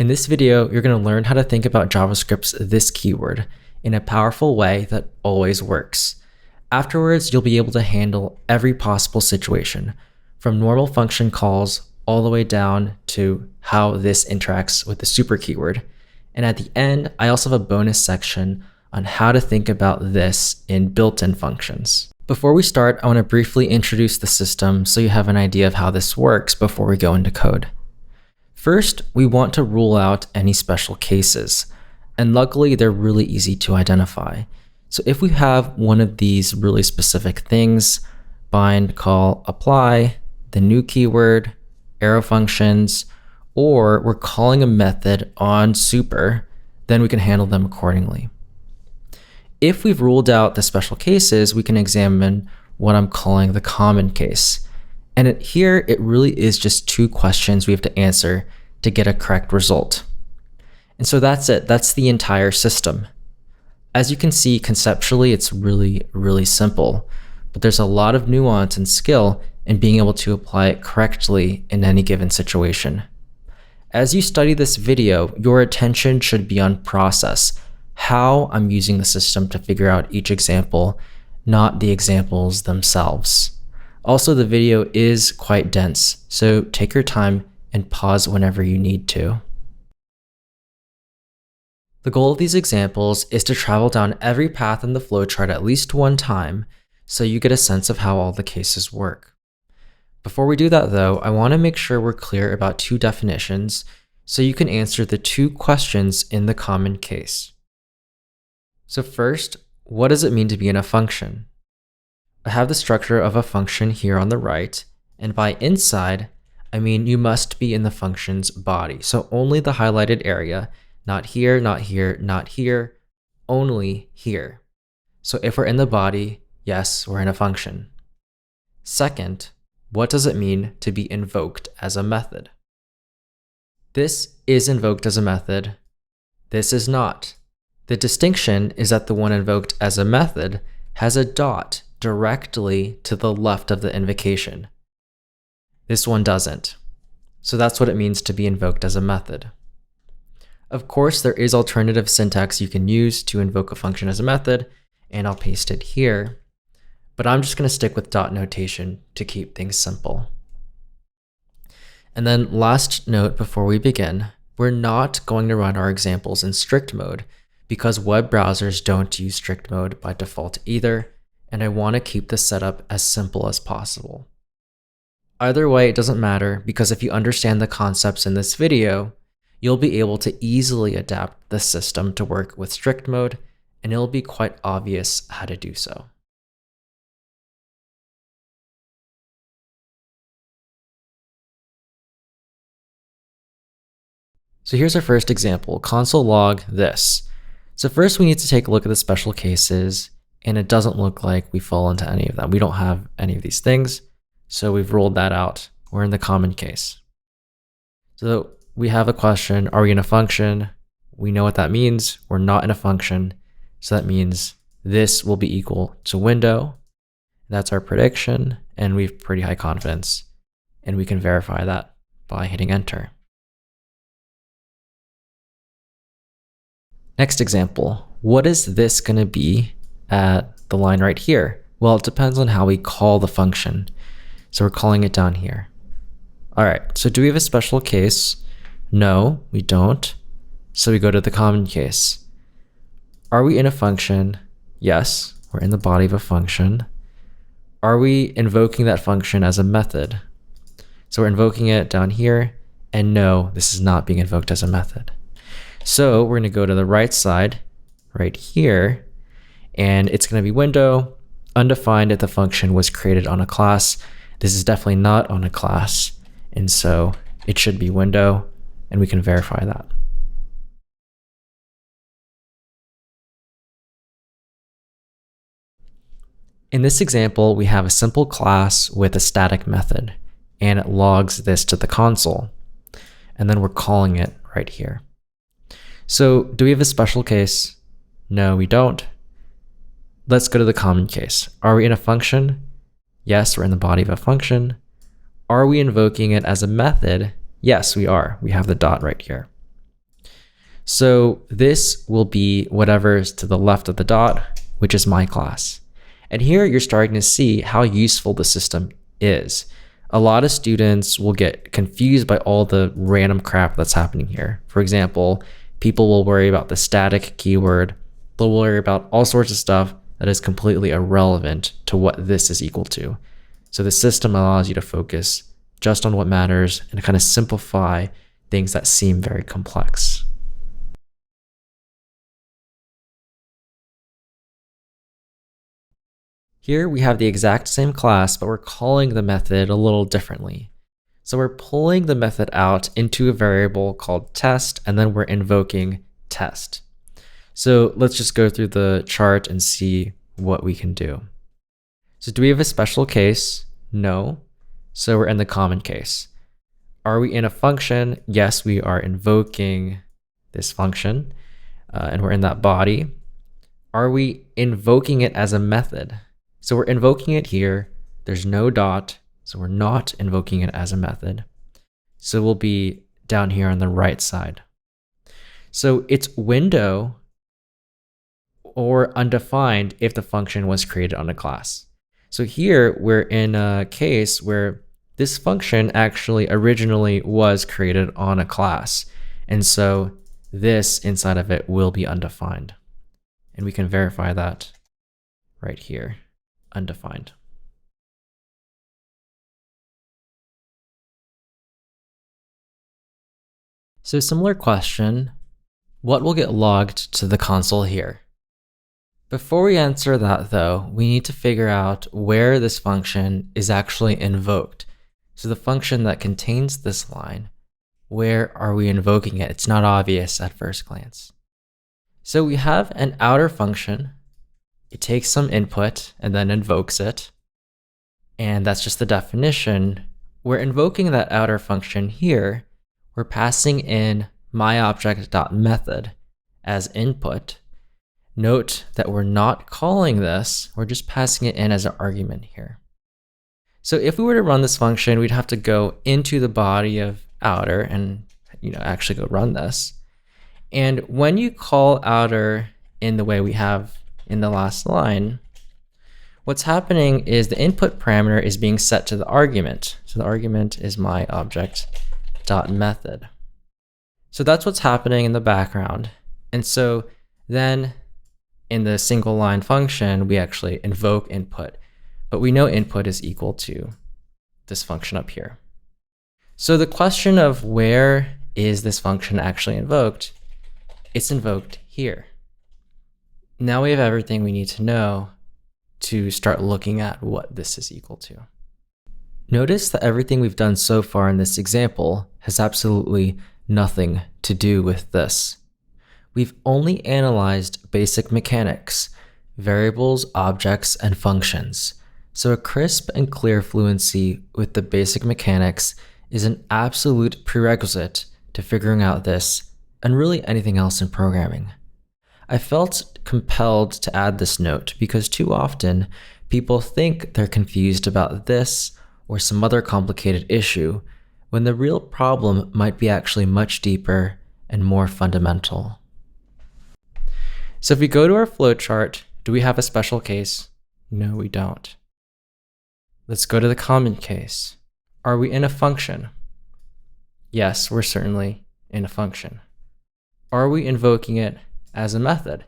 In this video, you're going to learn how to think about JavaScript's this keyword in a powerful way that always works. Afterwards, you'll be able to handle every possible situation, from normal function calls all the way down to how this interacts with the super keyword. And at the end, I also have a bonus section on how to think about this in built-in functions. Before we start, I want to briefly introduce the system so you have an idea of how this works before we go into code. First, we want to rule out any special cases, and luckily they're really easy to identify. So if we have one of these really specific things, bind, call, apply, the new keyword, arrow functions, or we're calling a method on super, then we can handle them accordingly. If we've ruled out the special cases, we can examine what I'm calling the common case. And here, it really is just two questions we have to answer to get a correct result. And so that's it. That's the entire system. As you can see, conceptually, it's really, really simple, but there's a lot of nuance and skill in being able to apply it correctly in any given situation. As you study this video, your attention should be on process, how I'm using the system to figure out each example, not the examples themselves. Also, the video is quite dense, so take your time and pause whenever you need to. The goal of these examples is to travel down every path in the flowchart at least one time, so you get a sense of how all the cases work. Before we do that though, I want to make sure we're clear about two definitions so you can answer the two questions in the common case. So first, what does it mean to be in a function? I have the structure of a function here on the right, and by inside, I mean you must be in the function's body. So only the highlighted area, not here, not here, not here, only here. So if we're in the body, yes, we're in a function. Second, what does it mean to be invoked as a method? This is invoked as a method. This is not. The distinction is that the one invoked as a method has a dot directly to the left of the invocation. This one doesn't. So that's what it means to be invoked as a method. Of course, there is alternative syntax you can use to invoke a function as a method, and I'll paste it here. But I'm just going to stick with dot notation to keep things simple. And then last note before we begin, we're not going to run our examples in strict mode because web browsers don't use strict mode by default either, and I want to keep the setup as simple as possible. Either way, it doesn't matter because if you understand the concepts in this video, you'll be able to easily adapt the system to work with strict mode, and it'll be quite obvious how to do so. So here's our first example, console log this. So first we need to take a look at the special cases, and it doesn't look like we fall into any of them. We don't have any of these things, so we've ruled that out. We're in the common case. So we have a question, are we in a function? We know what that means. We're not in a function, so that means this will be equal to window. That's our prediction, and we have pretty high confidence, and we can verify that by hitting enter. Next example, what is this going to be at the line right here? Well, it depends on how we call the function. So we're calling it down here. All right, so do we have a special case? No, we don't. So we go to the common case. Are we in a function? Yes, we're in the body of a function. Are we invoking that function as a method? So we're invoking it down here, and no, this is not being invoked as a method. So we're going to go to the right side right here, and it's going to be window, undefined if the function was created on a class. This is definitely not on a class, and so it should be window, and we can verify that. In this example, we have a simple class with a static method, and it logs this to the console, and then we're calling it right here. So do we have a special case? No, we don't. Let's go to the common case. Are we in a function? Yes, we're in the body of a function. Are we invoking it as a method? Yes, we are. We have the dot right here. So this will be whatever's to the left of the dot, which is my class. And here you're starting to see how useful the system is. A lot of students will get confused by all the random crap that's happening here. For example, people will worry about the static keyword. They'll worry about all sorts of stuff that is completely irrelevant to what this is equal to. So the system allows you to focus just on what matters and kind of simplify things that seem very complex. Here we have the exact same class, but we're calling the method a little differently. So we're pulling the method out into a variable called test, and then we're invoking test. So let's just go through the chart and see what we can do. So do we have a special case? No. So we're in the common case. Are we in a function? Yes, we are invoking this function, and we're in that body. Are we invoking it as a method? So we're invoking it here. There's no dot, so we're not invoking it as a method. So we'll be down here on the right side. So it's window or undefined if the function was created on a class. So here we're in a case where this function actually originally was created on a class. And so this inside of it will be undefined. And we can verify that right here. Undefined. So similar question, what will get logged to the console here? Before we answer that though, we need to figure out where this function is actually invoked. So the function that contains this line, where are we invoking it? It's not obvious at first glance. So we have an outer function. It takes some input and then invokes it. And that's just the definition. We're invoking that outer function here. We're passing in myObject.method as input. Note that we're not calling this, we're just passing it in as an argument here. So if we were to run this function, we'd have to go into the body of outer and actually go run this. And when you call outer in the way we have in the last line, what's happening is the input parameter is being set to the argument. So the argument is myObject.method. So that's what's happening in the background. And so then in the single line function, we actually invoke input, but we know input is equal to this function up here. So the question of where is this function actually invoked? It's invoked here. Now we have everything we need to know to start looking at what this is equal to. Notice that everything we've done so far in this example has absolutely nothing to do with this. We've only analyzed basic mechanics, variables, objects, and functions. So a crisp and clear fluency with the basic mechanics is an absolute prerequisite to figuring out this and really anything else in programming. I felt compelled to add this note because too often people think they're confused about this or some other complicated issue when the real problem might be actually much deeper and more fundamental. So if we go to our flowchart, do we have a special case? No, we don't. Let's go to the common case. Are we in a function? Yes, we're certainly in a function. Are we invoking it as a method?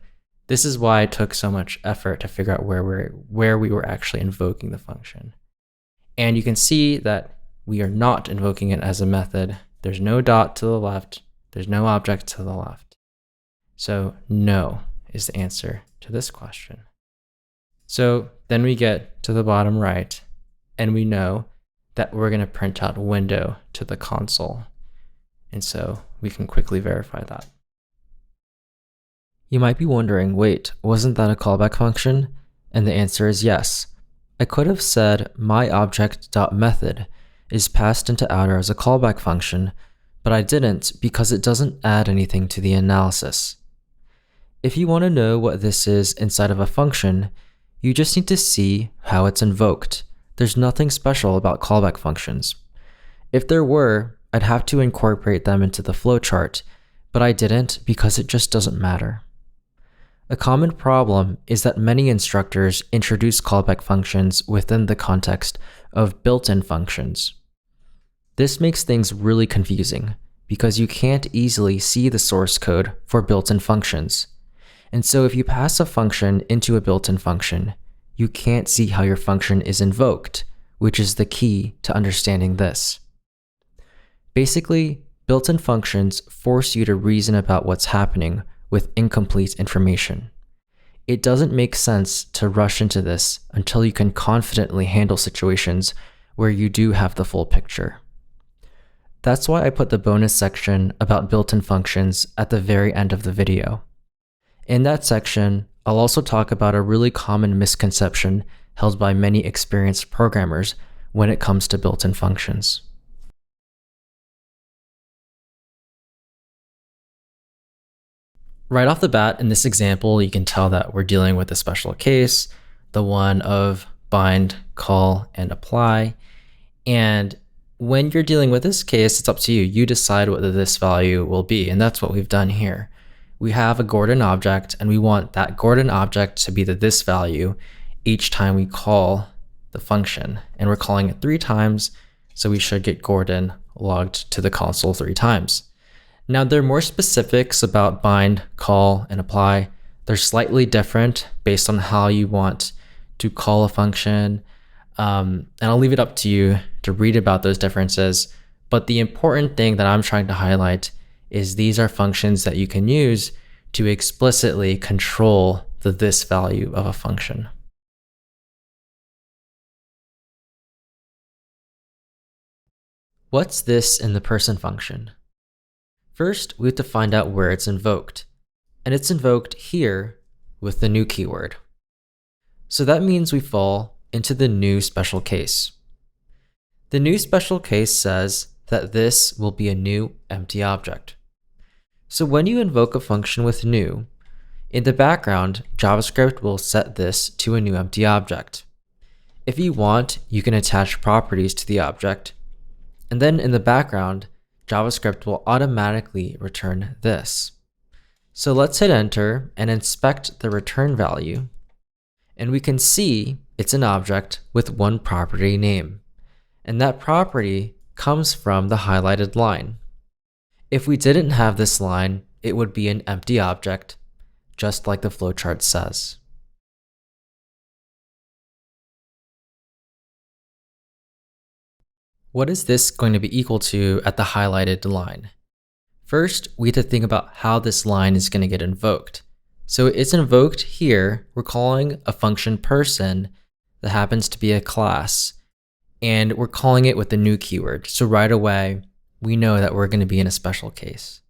This is why it took so much effort to figure out where we were actually invoking the function. And you can see that we are not invoking it as a method. There's no dot to the left. There's no object to the left. So no is the answer to this question. So then we get to the bottom right, and we know that we're going to print out window to the console. And so we can quickly verify that. You might be wondering, wait, wasn't that a callback function? And the answer is yes. I could have said myObject.method is passed into outer as a callback function, but I didn't because it doesn't add anything to the analysis. If you want to know what this is inside of a function, you just need to see how it's invoked. There's nothing special about callback functions. If there were, I'd have to incorporate them into the flowchart, but I didn't because it just doesn't matter. A common problem is that many instructors introduce callback functions within the context of built-in functions. This makes things really confusing because you can't easily see the source code for built-in functions. And so if you pass a function into a built-in function, you can't see how your function is invoked, which is the key to understanding this. Basically, built-in functions force you to reason about what's happening with incomplete information. It doesn't make sense to rush into this until you can confidently handle situations where you do have the full picture. That's why I put the bonus section about built-in functions at the very end of the video. In that section, I'll also talk about a really common misconception held by many experienced programmers when it comes to built-in functions. Right off the bat, in this example, you can tell that we're dealing with a special case, the one of bind, call, and apply. And when you're dealing with this case, it's up to you. You decide what this value will be, and that's what we've done here. We have a Gordon object, and we want that Gordon object to be the this value each time we call the function. And we're calling it 3 times, so we should get Gordon logged to the console 3 times. Now, there are more specifics about bind, call, and apply. They're slightly different based on how you want to call a function. And I'll leave it up to you to read about those differences. But the important thing that I'm trying to highlight is these are functions that you can use to explicitly control the this value of a function. What's this in the person function? First, we have to find out where it's invoked. And it's invoked here with the new keyword. So that means we fall into the new special case. The new special case says that this will be a new empty object. So when you invoke a function with new, in the background, JavaScript will set this to a new empty object. If you want, you can attach properties to the object, and then in the background, JavaScript will automatically return this. So let's hit enter and inspect the return value, and we can see it's an object with one property name, and that property comes from the highlighted line. If we didn't have this line, it would be an empty object, just like the flowchart says. What is this going to be equal to at the highlighted line? First, we have to think about how this line is going to get invoked. So it's invoked here. We're calling a function person that happens to be a class, and we're calling it with the new keyword. So right away, we know that we're going to be in a special case.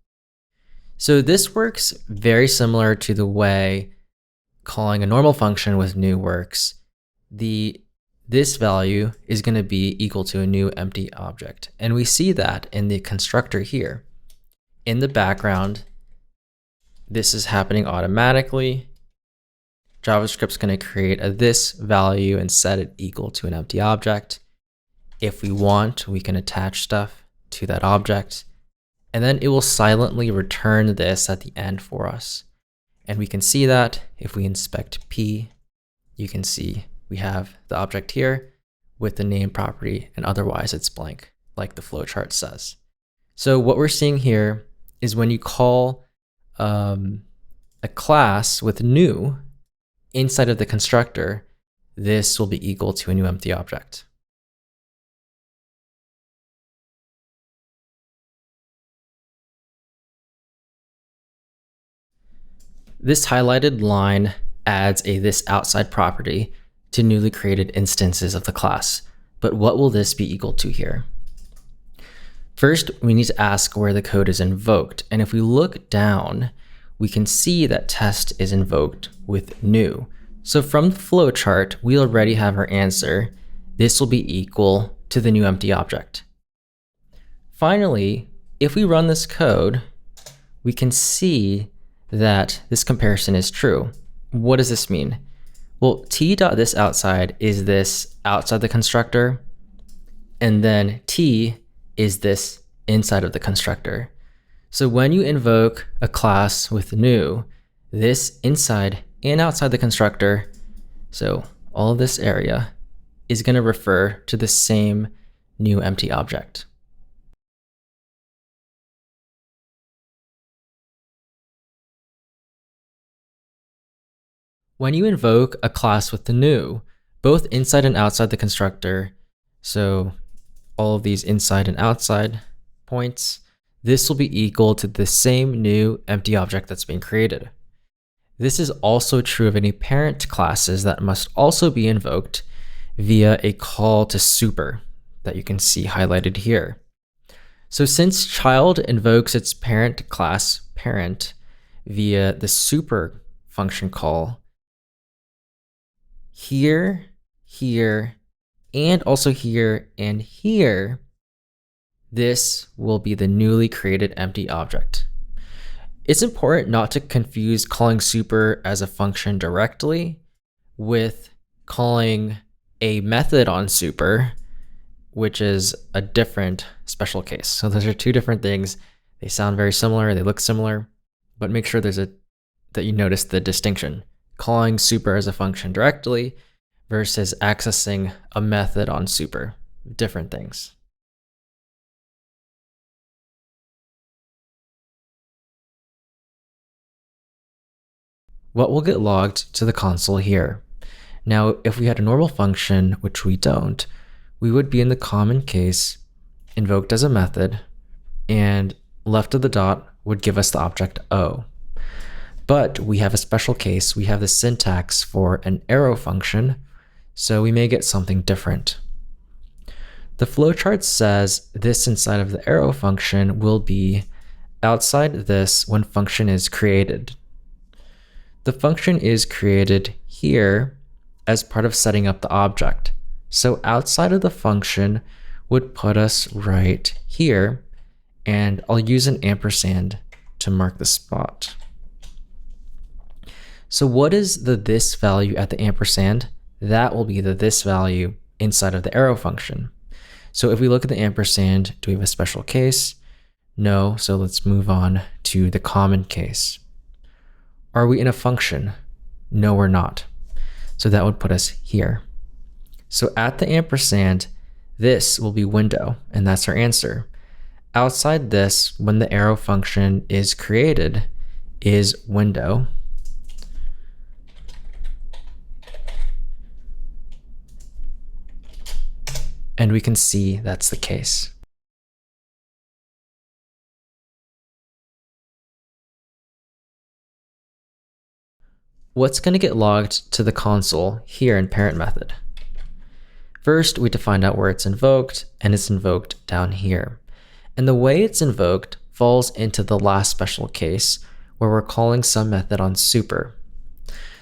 So this works very similar to the way calling a normal function with new works. This value is going to be equal to a new empty object. And we see that in the constructor here. In the background, this is happening automatically. JavaScript's going to create a this value and set it equal to an empty object. If we want, we can attach stuff to that object. And then it will silently return this at the end for us. And we can see that if we inspect P, you can see we have the object here with the name property, and otherwise it's blank, like the flowchart says. So what we're seeing here is when you call a class with new inside of the constructor, this will be equal to a new empty object. This highlighted line adds a this outside property to newly created instances of the class. But what will this be equal to here? First, we need to ask where the code is invoked. And if we look down, we can see that test is invoked with new. So from the flowchart, we already have our answer. This will be equal to the new empty object. Finally, if we run this code, we can see that this comparison is true. What does this mean? Well, t.thisOutside is this outside the constructor, and then t is this inside of the constructor. So when you invoke a class with new, this inside and outside the constructor, so all of this area, is going to refer to the same new empty object. When you invoke a class with the new, both inside and outside the constructor, so all of these inside and outside points, this will be equal to the same new empty object that's being created. This is also true of any parent classes that must also be invoked via a call to super that you can see highlighted here. So since child invokes its parent class parent via the super function call, here, here, and also here and here, this will be the newly created empty object. It's important not to confuse calling super as a function directly with calling a method on super, which is a different special case. So those are two different things. They sound very similar, they look similar, but make sure that you notice the distinction. Calling super as a function directly versus accessing a method on super, different things. What will get logged to the console here? Now, if we had a normal function, which we don't, we would be in the common case invoked as a method, and left of the dot would give us the object O. But we have a special case. We have the syntax for an arrow function, so we may get something different. The flowchart says this inside of the arrow function will be outside this when function is created. The function is created here as part of setting up the object. So outside of the function would put us right here, and I'll use an ampersand to mark the spot. So what is the this value at the ampersand? That will be the this value inside of the arrow function. So if we look at the ampersand, do we have a special case? No, so let's move on to the common case. Are we in a function? No, we're not. So that would put us here. So at the ampersand, this will be window, and that's our answer. Outside this, when the arrow function is created, is window. And we can see that's the case. What's going to get logged to the console here in parent method? First, we have to find out where it's invoked, and it's invoked down here. And the way it's invoked falls into the last special case where we're calling some method on super.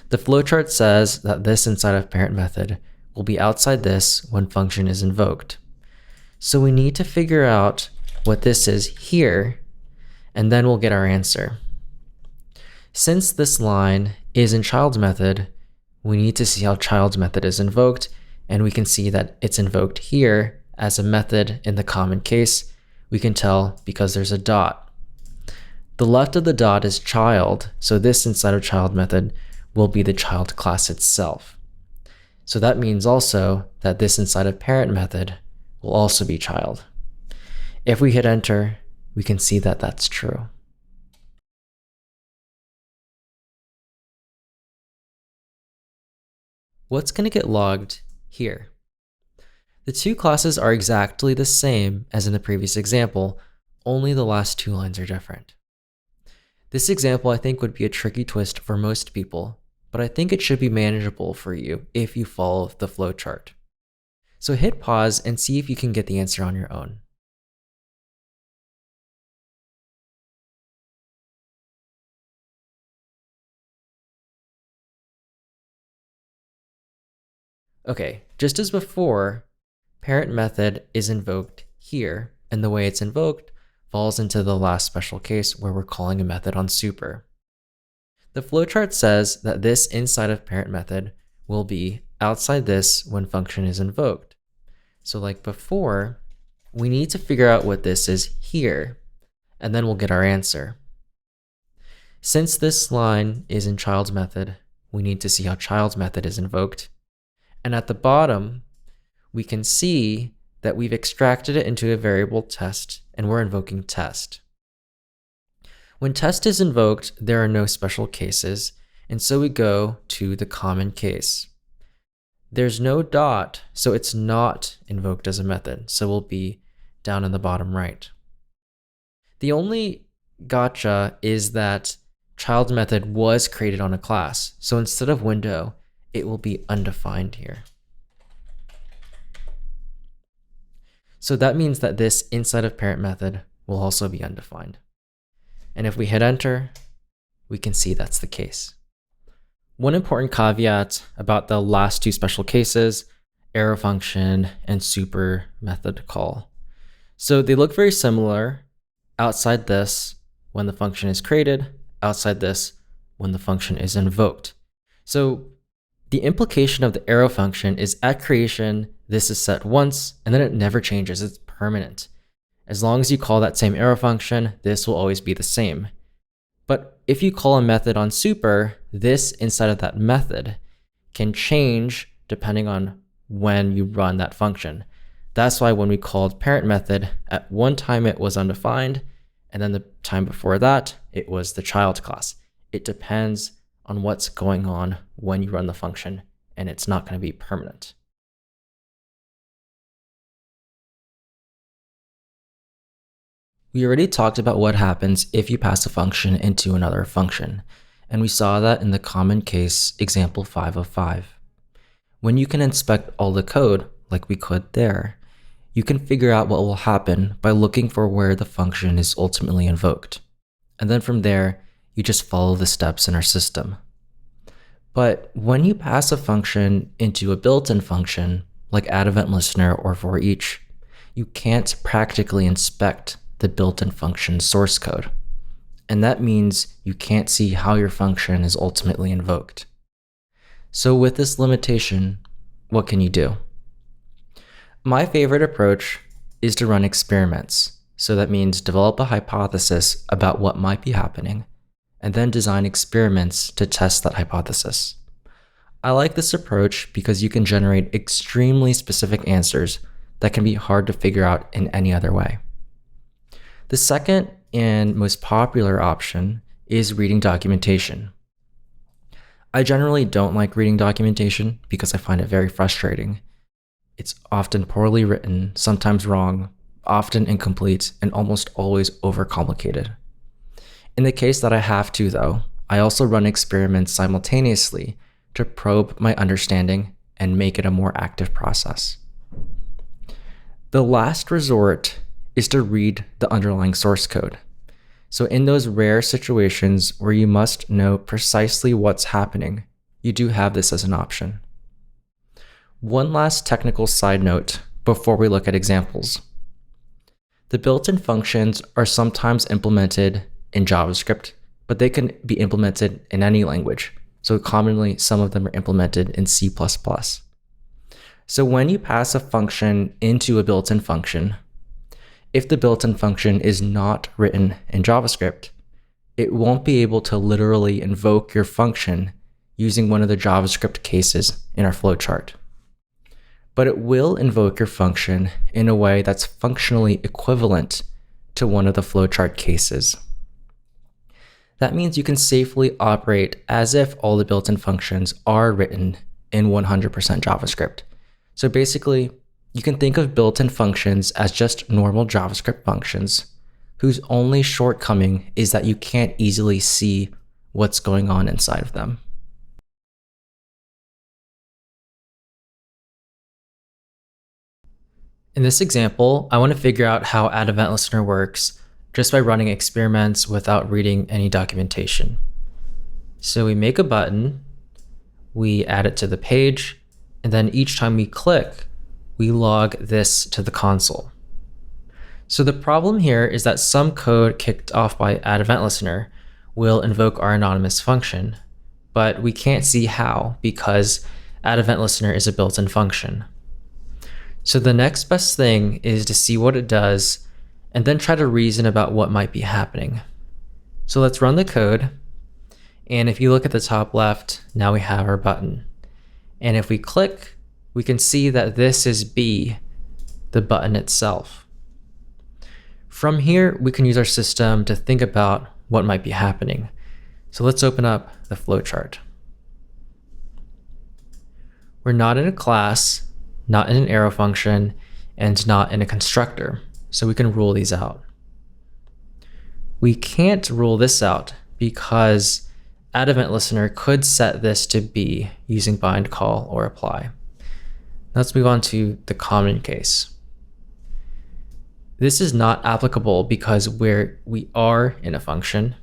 The flowchart says that this inside of parent method will be outside this when function is invoked. So we need to figure out what this is here, and then we'll get our answer. Since this line is in child's method, we need to see how child's method is invoked, and we can see that it's invoked here as a method in the common case. We can tell because there's a dot. The left of the dot is child, so this inside of child method will be the child class itself. So that means also that this inside of parent method will also be child. If we hit enter, we can see that that's true. What's going to get logged here? The two classes are exactly the same as in the previous example, only the last two lines are different. This example I think would be a tricky twist for most people, but I think it should be manageable for you if you follow the flowchart. So hit pause and see if you can get the answer on your own. Okay, just as before, parent method is invoked here, and the way it's invoked falls into the last special case where we're calling a method on super. The flowchart says that this inside of parent method will be outside this when function is invoked. So like before, we need to figure out what this is here. and then we'll get our answer. Since this line is in child's method, we need to see how child's method is invoked. And at the bottom, we can see that we've extracted it into a variable test, and we're invoking test. When test is invoked, there are no special cases, and so we go to the common case. There's no dot, so it's not invoked as a method, so we'll be down in the bottom right. The only gotcha is that child's method was created on a class, so instead of window, it will be undefined here. So that means that this inside of parent method will also be undefined. And if we hit enter, we can see that's the case. One important caveat about the last two special cases, arrow function and super method call. So they look very similar outside this when the function is created, outside this when the function is invoked. So the implication of the arrow function is at creation, this is set once, and then it never changes, it's permanent. As long as you call that same arrow function, this will always be the same. But if you call a method on super, this inside of that method can change depending on when you run that function. That's why when we called parent method, at one time it was undefined, and then the time before that, it was the child class. It depends on what's going on when you run the function, and it's not going to be permanent. We already talked about what happens if you pass a function into another function, and we saw that in the common case example 5 of 5. When you can inspect all the code, like we could there, you can figure out what will happen by looking for where the function is ultimately invoked. And then from there, you just follow the steps in our system. But when you pass a function into a built-in function, like addEventListener or forEach, you can't practically inspect the built-in function source code. And that means you can't see how your function is ultimately invoked. So with this limitation, what can you do? My favorite approach is to run experiments. So that means develop a hypothesis about what might be happening, and then design experiments to test that hypothesis. I like this approach because you can generate extremely specific answers that can be hard to figure out in any other way. The second and most popular option is reading documentation. I generally don't like reading documentation because I find it very frustrating. It's often poorly written, sometimes wrong, often incomplete, and almost always overcomplicated. In the case that I have to, though, I also run experiments simultaneously to probe my understanding and make it a more active process. The last resort is to read the underlying source code. So in those rare situations where you must know precisely what's happening, you do have this as an option. One last technical side note before we look at examples. The built-in functions are sometimes implemented in JavaScript, but they can be implemented in any language. So commonly, some of them are implemented in C++. So when you pass a function into a built-in function, if the built-in function is not written in JavaScript, it won't be able to literally invoke your function using one of the JavaScript cases in our flowchart. But it will invoke your function in a way that's functionally equivalent to one of the flowchart cases. That means you can safely operate as if all the built-in functions are written in 100% JavaScript. So basically, you can think of built-in functions as just normal JavaScript functions whose only shortcoming is that you can't easily see what's going on inside of them. In this example, I want to figure out how addEventListener works just by running experiments without reading any documentation. So we make a button, we add it to the page, and then each time we click, we log this to the console. So the problem here is that some code kicked off by addEventListener will invoke our anonymous function, but we can't see how because addEventListener is a built-in function. So the next best thing is to see what it does and then try to reason about what might be happening. So let's run the code. And if you look at the top left, now we have our button. And if we click, we can see that this is B, the button itself. From here, we can use our system to think about what might be happening. So let's open up the flowchart. We're not in a class, not in an arrow function, and not in a constructor. So we can rule these out. We can't rule this out because addEventListener could set this to B using bind, call, or apply. Let's move on to the common case. This is not applicable because we are in a function.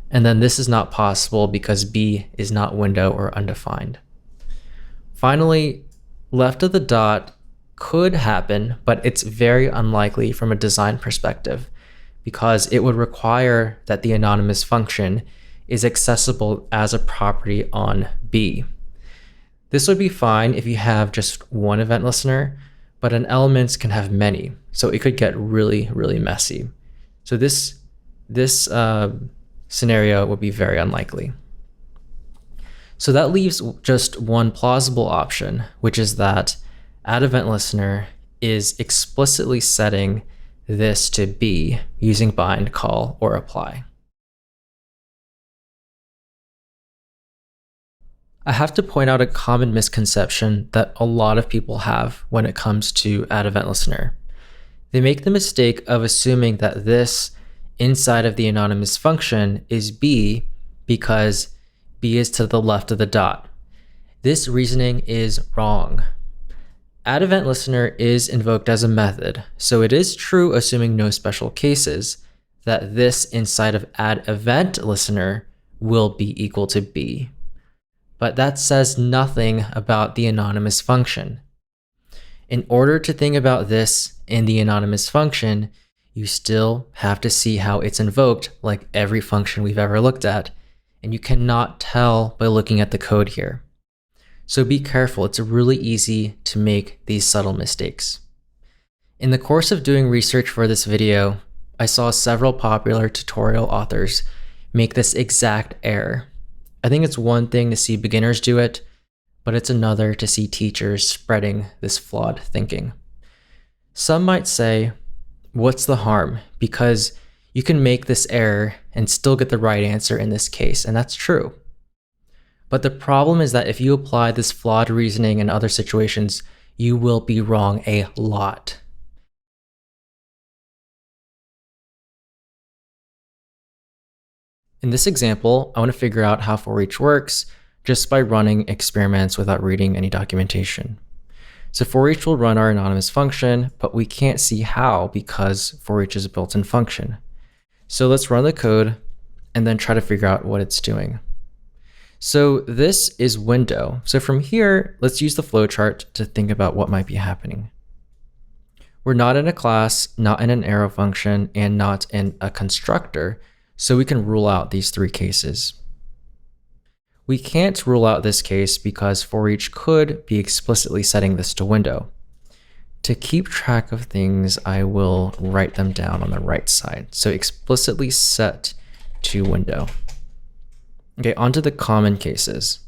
And then this is not possible because B is not window or undefined. Finally, left of the dot could happen, but it's very unlikely from a design perspective because it would require that the anonymous function is accessible as a property on B. This would be fine if you have just one event listener, but an element can have many, so it could get really, really messy. So this scenario would be very unlikely. So that leaves just one plausible option, which is that addEventListener is explicitly setting this to B using bind, call, or apply. I have to point out a common misconception that a lot of people have when it comes to addEventListener. They make the mistake of assuming that this inside of the anonymous function is B because B is to the left of the dot. This reasoning is wrong. addEventListener is invoked as a method, so it is true, assuming no special cases, that this inside of addEventListener will be equal to B. But that says nothing about the anonymous function. In order to think about this in the anonymous function, you still have to see how it's invoked like every function we've ever looked at, and you cannot tell by looking at the code here. So be careful, it's really easy to make these subtle mistakes. In the course of doing research for this video, I saw several popular tutorial authors make this exact error. I think it's one thing to see beginners do it, but it's another to see teachers spreading this flawed thinking. Some might say, what's the harm? Because you can make this error and still get the right answer in this case, and that's true. But the problem is that if you apply this flawed reasoning in other situations, you will be wrong a lot. In this example, I want to figure out how forEach works just by running experiments without reading any documentation. So forEach will run our anonymous function, but we can't see how because forEach is a built-in function. So let's run the code and then try to figure out what it's doing. So this is window. So from here, let's use the flowchart to think about what might be happening. We're not in a class, not in an arrow function, and not in a constructor, so we can rule out these three cases. We can't rule out this case because forEach could be explicitly setting this to window. To keep track of things, I will write them down on the right side. So explicitly set to window. Okay, onto the common cases.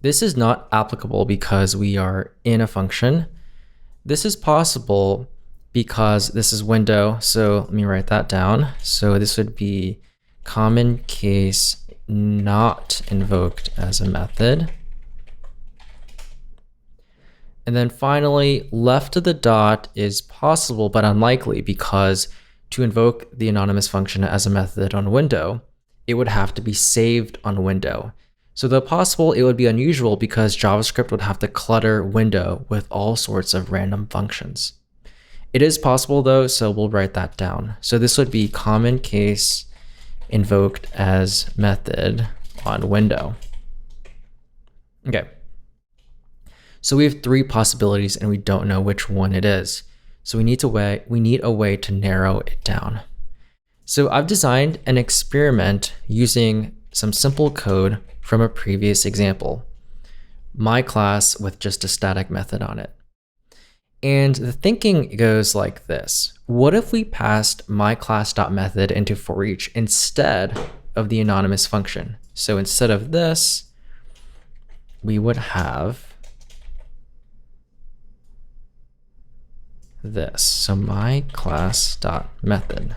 This is not applicable because we are in a function. This is possible because this is window, so let me write that down. So this would be common case not invoked as a method. And then finally, left of the dot is possible but unlikely because to invoke the anonymous function as a method on window, it would have to be saved on window. So though possible, it would be unusual because JavaScript would have to clutter window with all sorts of random functions. It is possible though, so we'll write that down. So this would be common case invoked as method on window. Okay. So we have three possibilities and we don't know which one it is. So we need a way to narrow it down. So I've designed an experiment using some simple code from a previous example, my class with just a static method on it. And the thinking goes like this. What if we passed myClass.method into forEach instead of the anonymous function? So instead of this, we would have this. So myClass.method.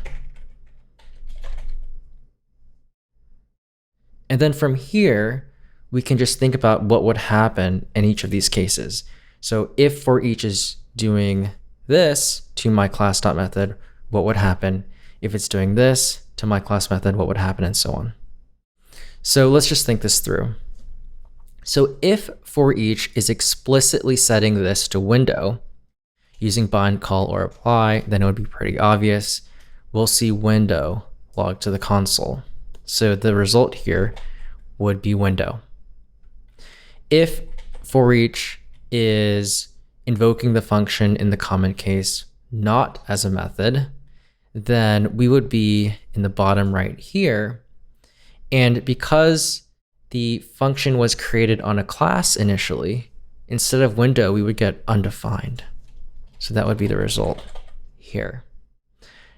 And then from here, we can just think about what would happen in each of these cases. So if forEach is doing this to myClass.method, what would happen? If it's doing this to myClass.method, what would happen, and so on. So let's just think this through. So if forEach is explicitly setting this to window using bind, call, or apply, then it would be pretty obvious. We'll see window logged to the console. So the result here would be window. If forEach is invoking the function in the comment case not as a method, then we would be in the bottom right here. And because the function was created on a class initially, instead of window, we would get undefined. So that would be the result here.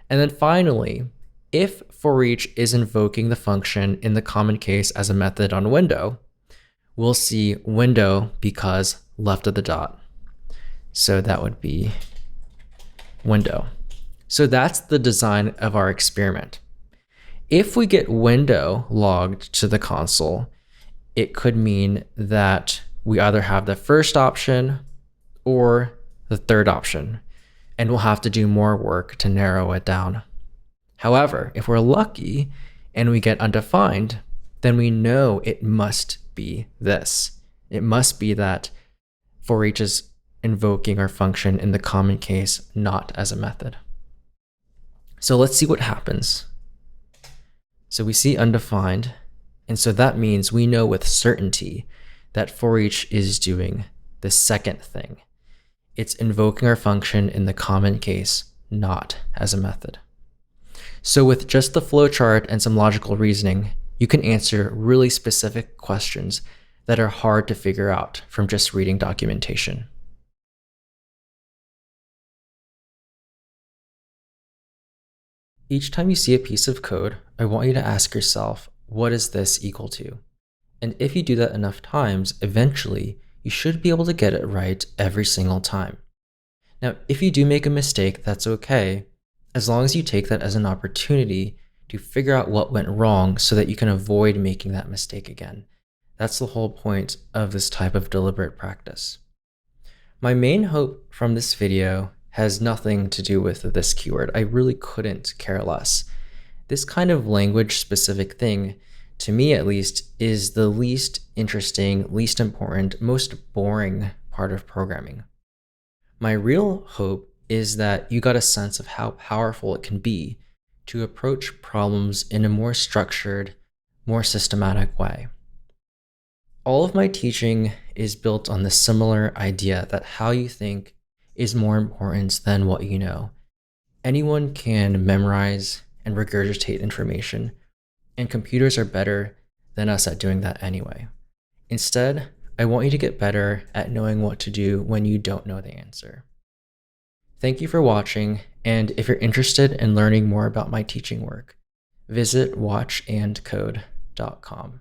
And then finally, if forEach is invoking the function in the comment case as a method on window, we'll see window because left of the dot. So that would be window. So that's the design of our experiment. If we get window logged to the console, it could mean that we either have the first option or the third option, and we'll have to do more work to narrow it down. However, if we're lucky and we get undefined, then we know it must be this. It must be that forEach is invoking our function in the comment case not as a method. So let's see what happens. So we see undefined, and so that means we know with certainty that forEach is doing the second thing. It's invoking our function in the comment case not as a method. So with just the flowchart and some logical reasoning, you can answer really specific questions that are hard to figure out from just reading documentation. Each time you see a piece of code, I want you to ask yourself, what is this equal to? And if you do that enough times, eventually you should be able to get it right every single time. Now, if you do make a mistake, that's okay, as long as you take that as an opportunity to figure out what went wrong so that you can avoid making that mistake again. That's the whole point of this type of deliberate practice. My main hope from this video has nothing to do with this keyword. I really couldn't care less. This kind of language-specific thing, to me at least, is the least interesting, least important, most boring part of programming. My real hope is that you got a sense of how powerful it can be to approach problems in a more structured, more systematic way. All of my teaching is built on the similar idea that how you think is more important than what you know. Anyone can memorize and regurgitate information, and computers are better than us at doing that anyway. Instead, I want you to get better at knowing what to do when you don't know the answer. Thank you for watching, and if you're interested in learning more about my teaching work, visit watchandcode.com.